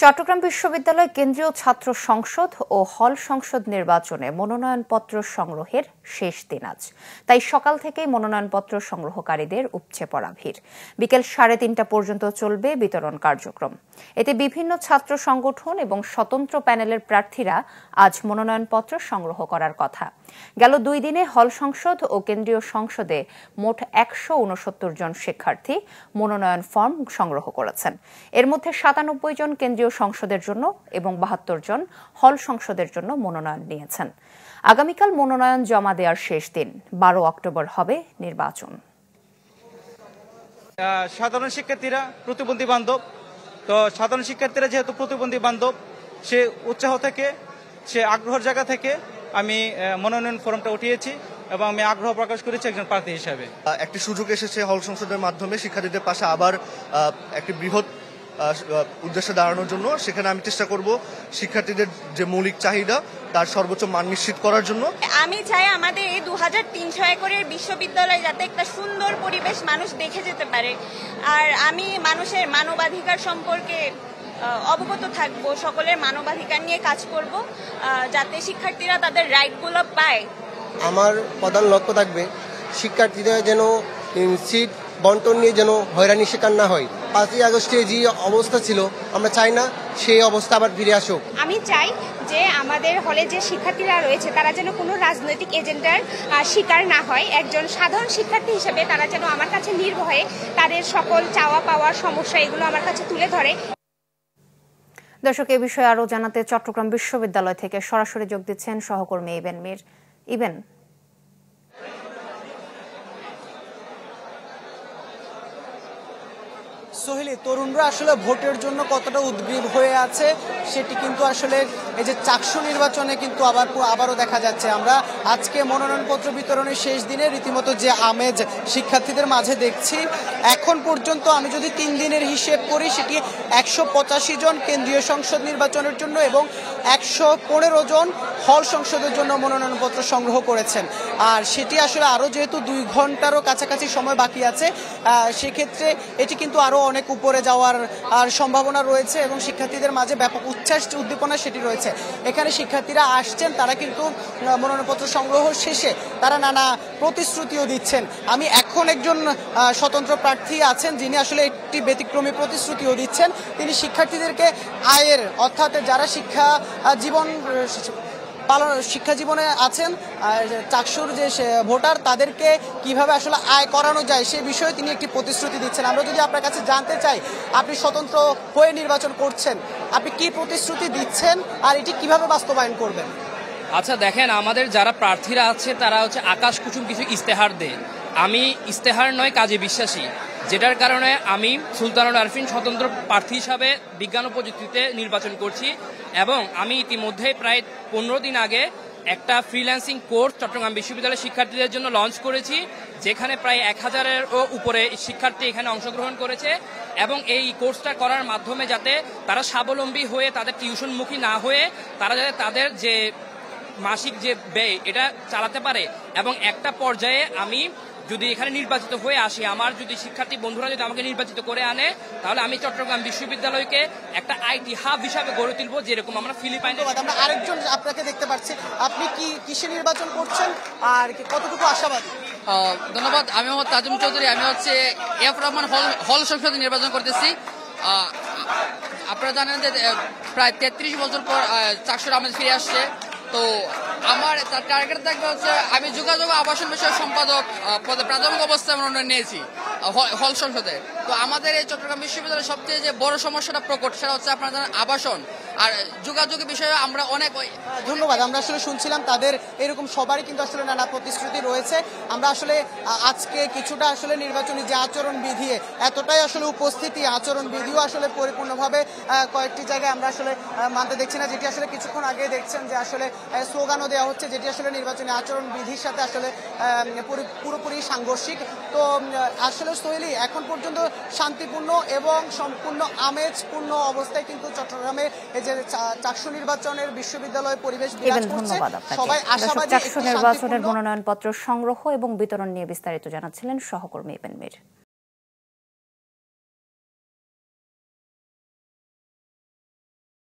চট্টগ্রাম বিশ্ববিদ্যালয় কেন্দ্রীয় ছাত্র সংসদ ও হল সংসদ নির্বাচনে মনোনয়নপত্র সংগ্রহের শেষ দিন আজ। তাই সকাল থেকেই মনোনয়নপত্র সংগ্রহকারীদের উপচে পড়া ভিড়। বিকেল 3:30 পর্যন্ত চলবে বিতরণ কার্যক্রম। এতে বিভিন্ন ছাত্র সংগঠন এবং স্বতন্ত্র প্যানেলের প্রার্থীরা আজ মনোনয়নপত্র সংগ্রহ করার কথা। গেল 2 দিনে হল সংসদ ও কেন্দ্রীয় সংসদে মোট 169 জন শিক্ষার্থী মনোনয়ন ফর্ম সংগ্রহ করেছেন। এর মধ্যে 97 জন কেন্দ্রীয় সংসদের জন্য এবং 72 জন হল সংসদের জন্য মনোনয়ন নিয়েছেন। আগামীকাল মনোনয়ন জমা দেওয়ার শেষ দিন। 12 অক্টোবর হবে নির্বাচন। সাধারণ শিক্ষার্থীরা প্রতিবন্ধী বান্ধব, তো সাধারণ শিক্ষার্থীরা যেহেতু প্রতিবন্ধী বান্ধব, সে উৎসাহ থেকে, সে আগ্রহের জায়গা থেকে আমি মনোনয়ন ফর্মটা উঠিয়েছি এবং আমি আগ্রহ প্রকাশ করেছি একজন প্রার্থী হিসাবে। একটি সুযোগ এসেছে হল সংসদের মাধ্যমে শিক্ষার্থীদের পাশে আবার একটি বৃহৎ উদ্দেশ্যে দাঁড়ানোর জন্য। সেখানে আমি চেষ্টা করব শিক্ষার্থীদের যে মৌলিক চাহিদা তার সর্বোচ্চ মান নিশ্চিত করার জন্য। আমি চাই আমাদের এই 2300 একরের বিশ্ববিদ্যালয় যাতে একটা সুন্দর পরিবেশ মানুষ দেখে যেতে পারে। আর আমি মানুষের মানবাধিকার সম্পর্কে অবগত থাকব, সকলের মানবাধিকার নিয়ে কাজ করব যাতে শিক্ষার্থীরা তাদের রাইটগুলো পায়। আমার প্রধান লক্ষ্য থাকবে শিক্ষার্থীরা যেন সিট বন্টন নিয়ে যেন হয়রানির শিকার না হয়। 5ই আগস্টে যে অবস্থা ছিল আমরা চাই না সেই অবস্থা আবার ফিরে আসুক। আমি চাই যে আমাদের হলে যে শিক্ষার্থীরা রয়েছে তারা যেন কোনো রাজনৈতিক এজেন্ডার শিকার না হয়। একজন সাধারণ শিক্ষার্থী হিসেবে তারা যেন আমার কাছে নির্ভয়ে তাদের সকল চাওয়া পাওয়ার সমস্যা এগুলো আমার কাছে তুলে ধরে। দর্শক, এ বিষয়ে আরও জানাতে চট্টগ্রাম বিশ্ববিদ্যালয় থেকে সরাসরি যোগ দিচ্ছেন সহকর্মী ইবেন মীর। ইবেন, সোহেলি, তরুণরা আসলে ভোটের জন্য কতটা উদ্গ্রীব হয়ে আছে সেটি কিন্তু আসলে এই যে চাকসু নির্বাচনে কিন্তু আবারও দেখা যাচ্ছে। আমরা আজকে মনোনয়নপত্র বিতরণের শেষ দিনে রীতিমতো যে আমেজ শিক্ষার্থীদের মাঝে দেখছি, এখন পর্যন্ত আমি যদি 3 দিনের হিসেব করি সেটি 185 জন কেন্দ্রীয় সংসদ নির্বাচনের জন্য এবং 115 জন হল সংসদের জন্য মনোনয়নপত্র সংগ্রহ করেছেন। আর সেটি আসলে আরও যেহেতু 2 ঘন্টারও কাছাকাছি সময় বাকি আছে, সেক্ষেত্রে এটি কিন্তু আরও অনেক উপরে যাওয়ার সম্ভাবনা রয়েছে এবং শিক্ষার্থীদের মাঝে ব্যাপক উচ্ছ্বাস উদ্দীপনা সেটি রয়েছে। এখানে শিক্ষার্থীরা আসছেন, তারা কিন্তু মনোনয়নপত্র সংগ্রহ শেষে তারা নানা প্রতিশ্রুতিও দিচ্ছেন। আমি এখন একজন স্বতন্ত্র প্রার্থী আছেন যিনি আসলে একটি ব্যতিক্রমী প্রতিশ্রুতিও দিচ্ছেন। তিনি শিক্ষার্থীদেরকে আয়ের, অর্থাৎ যারা শিক্ষা জীবনে আছেন, চাকসুর যে ভোটার তাদেরকে কিভাবে আসলে আয় করানো যায় সে বিষয়ে তিনি একটি প্রতিশ্রুতি দিচ্ছেন। আমরা যদি আপনার কাছে জানতে চাই, আপনি স্বতন্ত্র হয়ে নির্বাচন করছেন, আপনি কি প্রতিশ্রুতি দিচ্ছেন আর এটি কিভাবে বাস্তবায়ন করবেন? আচ্ছা দেখেন, আমাদের যারা প্রার্থীরা আছে তারা হচ্ছে আকাশ কুসুম কিছু ইস্তেহার দেয়। আমি ইস্তেহার নয় কাজে বিশ্বাসী, যেটার কারণে আমি সুলতানুল আরফিন স্বতন্ত্র প্রার্থী হিসাবে বিজ্ঞান ও প্রযুক্তিতে নির্বাচন করছি এবং আমি ইতিমধ্যে প্রায় 15 দিন আগে একটা ফ্রিল্যান্সিং কোর্স চট্টগ্রাম বিশ্ববিদ্যালয়ের শিক্ষার্থীদের জন্য লঞ্চ করেছি, যেখানে প্রায় 1000-এরও উপরে শিক্ষার্থী এখানে অংশগ্রহণ করেছে এবং এই কোর্সটা করার মাধ্যমে যাতে তারা স্বাবলম্বী হয়ে তাদের টিউশনমুখী না হয়ে তারা যাতে তাদের যে মাসিক যে ব্যয় এটা চালাতে পারে। এবং একটা পর্যায়ে আমি যদি এখানে নির্বাচিত হয়ে আসি, আমার যদি শিক্ষার্থী বন্ধুরা যদি আমাকে নির্বাচিত করে আনে, তাহলে আমি চট্টগ্রাম বিশ্ববিদ্যালয়কে একটা আইটি হাব হিসাবে গড়ে তুলব, যেরকম আমরা ফিলিপাইনে। আমরা আরেকজন আপনাকে দেখতে পাচ্ছি, আপনি কি কিসে নির্বাচন করছেন আর কতটুকু আশাবাদী? ধন্যবাদ। আমি মোহাম্মদ তাজুম চৌধুরী, আমি হচ্ছে এফ রহমান হল সংসদে নির্বাচন করতেছি। আপনারা জানেন যে প্রায় 33 বছর পর চাকসুর আমেজ ফিরে আসছে। তো আমার টার্গেট থাকবে হচ্ছে আমি যোগাযোগ আবাসন বিষয়ক সম্পাদক পদে প্রাথমিক অবস্থায় মনোনয়ন নিয়েছি হল সংসদে। তো আমাদের এই চট্টগ্রাম বিশ্ববিদ্যালয়ের সবচেয়ে যে বড় সমস্যাটা প্রকট সেটা হচ্ছে আপনারা জানেন আবাসন আর যোগাযোগের বিষয়ে আমরা অনেক। ধন্যবাদ। আমরা আসলে শুনছিলাম তাদের এরকম সবারই কিন্তু আসলে নানা প্রতিশ্রুতি রয়েছে। আমরা আসলে আজকে কিছুটা আসলে নির্বাচনী যে আচরণবিধি এতটাই আসলে উপস্থিতি, আচরণবিধিও আসলে পরিপূর্ণভাবে কয়েকটি জায়গায় আমরা আসলে মানতে দেখছি না, যেটি আসলে কিছুক্ষণ আগে দেখছেন যে আসলে স্লোগানও দেওয়া হচ্ছে, যেটি আসলে নির্বাচনী আচরণবিধির সাথে আসলে পুরোপুরি সাংঘর্ষিক। তো আসলে সোহেলি, এখন পর্যন্ত শান্তিপূর্ণ এবং সম্পূর্ণ আমেজপূর্ণ অবস্থায় কিন্তু চট্টগ্রামে এই যে চাকসু নির্বাচনের বিশ্ববিদ্যালয় পরিবেশ বিরাজ করছে। সবাই আশাবাদী চাকসু নির্বাচনের মনোনয়নপত্র সংগ্রহ এবং বিতরণ নিয়ে বিস্তারিত জানাচ্ছিলেন সহকর্মী ইবেন মীর।